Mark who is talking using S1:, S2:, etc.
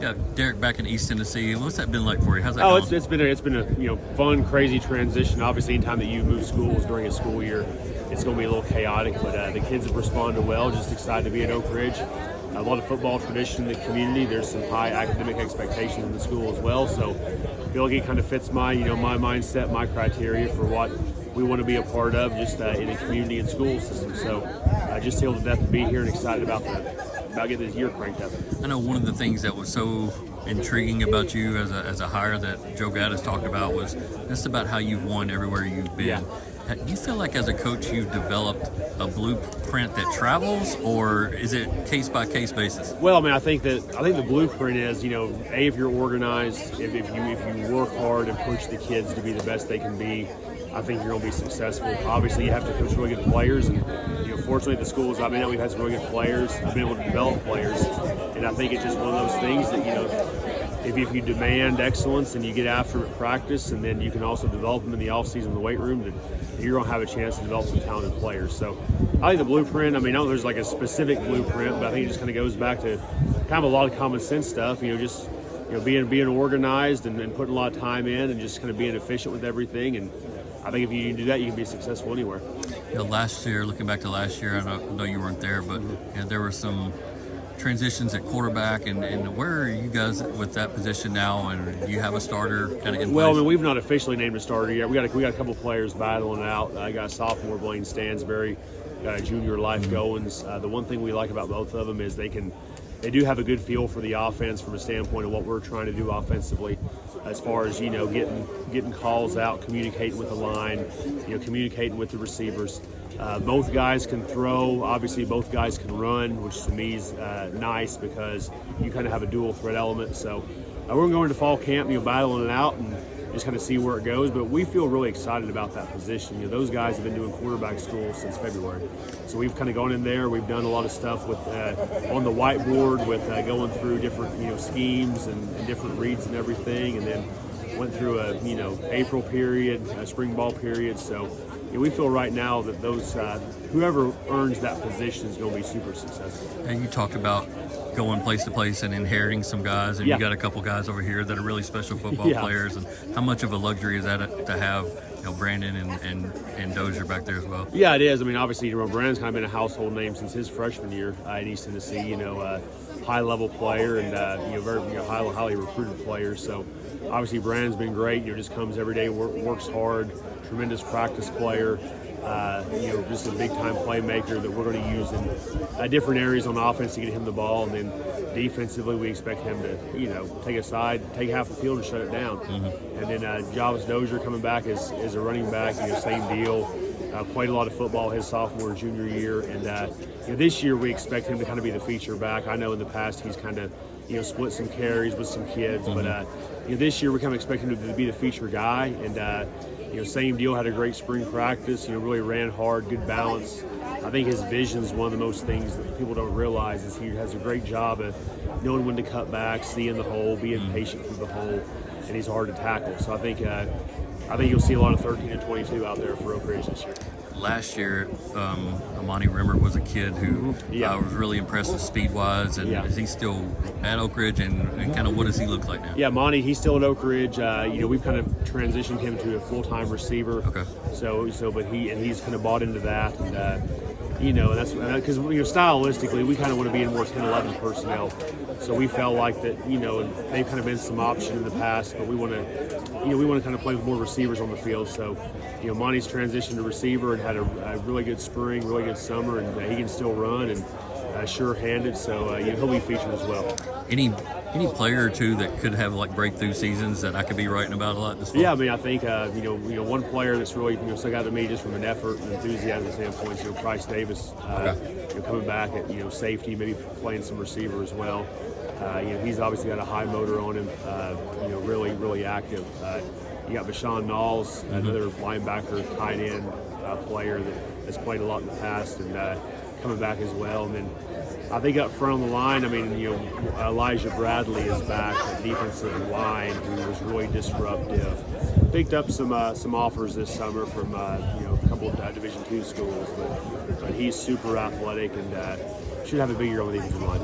S1: Yeah, Derek, back in East Tennessee, what's that been like for you? How's that going?
S2: It's been a fun, crazy transition. Obviously, anytime that you move schools during a school year, it's going to be a little chaotic. But the kids have responded well. Just excited to be at Oak Ridge. A lot of football tradition in the community. There's some high academic expectations in the school as well. So I feel like it kind of fits my my mindset, my criteria for what we want to be a part of, just in a community and school system. So just thrilled to death to be here and excited about getting this year cranked up.
S1: I know one of the things that was so intriguing about you as a hire that Joe Gaddis talked about was just about how you've won everywhere you've been.
S2: Yeah.
S1: Do you feel like as a coach you've developed a blueprint that travels, or is it case by case basis?
S2: Well, I mean, I think the blueprint is, if you're organized, if you work hard and push the kids to be the best they can be, I think you're going to be successful. Obviously, you have to coach really good players, and fortunately, the schools I've been at, we've had some really good players. I've been able to develop players, and I think it's just one of those things that if you demand excellence and you get after them at practice, and then you can also develop them in the offseason in the weight room, then you're going to have a chance to develop some talented players. So I think the blueprint, I mean, I don't know if there's like a specific blueprint, but I think it just kind of goes back to kind of a lot of common sense stuff, being organized and putting a lot of time in and just kind of being efficient with everything. And I think if you do that, you can be successful anywhere.
S1: Last year, looking back to last year, I know you weren't there, but there were some transitions at quarterback, and where are you guys with that position now? And do you have a starter kind of in place?
S2: Well, I mean, we've not officially named a starter yet. We got a couple players battling out. I got a sophomore, Blaine Stansberry, got a junior, Life Goins. The one thing we like about both of them is they do have a good feel for the offense from a standpoint of what we're trying to do offensively, as far as getting calls out, communicating with the line, communicating with the receivers. Both guys can throw. Obviously, both guys can run, which to me is nice because you kind of have a dual threat element. So we're going to go into fall camp, battling it out and just kind of see where it goes. But we feel really excited about that position. Those guys have been doing quarterback school since February. So we've kind of gone in there. We've done a lot of stuff with on the whiteboard with going through different schemes and different reads and everything, and then went through a April period, a spring ball period. So we feel right now that those whoever earns that position is going to be super successful.
S1: And you talked about going place to place and inheriting some guys, and you got a couple guys over here that are really special football players. And how much of a luxury is that to have Brandon and Dozier back there as well? Yeah,
S2: it is. I mean, obviously, Brandon's kind of been a household name since his freshman year in East Tennessee. High-level player and very highly recruited player. So obviously, Brandon's been great. Just comes every day, works hard, tremendous practice player. Just a big-time playmaker that we're going to use in different areas on offense to get him the ball, and then defensively we expect him to take a side, take half the field and shut it down. And then Jarvis Dozier coming back as a running back, same deal. Played a lot of football his sophomore and junior year, and this year we expect him to kind of be the feature back. I know in the past he's kind of split some carries with some kids, but this year we kind of expect him to be the feature guy. And same deal, had a great spring practice, really ran hard, good balance. I think his vision is one of the most things that people don't realize is he has a great job of knowing when to cut back, seeing the hole, being patient through the hole, and he's hard to tackle. So I think you'll see a lot of 13 and 22 out there for Oak Ridge this year.
S1: Last year, Amani Rimmer was a kid who was really impressive speed-wise, and is he still at Oak Ridge, and kind of what does he look like now?
S2: Yeah, Monty, he's still at Oak Ridge. We've kind of transitioned him to a full-time receiver.
S1: Okay.
S2: But he's kind of bought into that, and that's because stylistically we kind of want to be in more 10-11 personnel. So we felt like that, they've kind of been some option in the past, but we want to kind of play with more receivers on the field. So, Monty's transitioned to receiver and had a really good spring, really good summer, and he can still run and sure-handed. So he'll be featured as well.
S1: Any player or two that could have breakthrough seasons that I could be writing about a lot this fall?
S2: Yeah, I mean, I think one player that's really stuck out to me just from an effort and enthusiasm standpoint, Price Davis, coming back at safety, maybe playing some receiver as well. He's obviously got a high motor on him. Really active. You got Bashan Knowles, another linebacker, tight end player that has played a lot in the past and coming back as well. And then I think up front on the line, Elijah Bradley is back at defensive line, who was really disruptive. Picked up some offers this summer from a couple of Division II schools, but he's super athletic and should have a big year on the defensive line.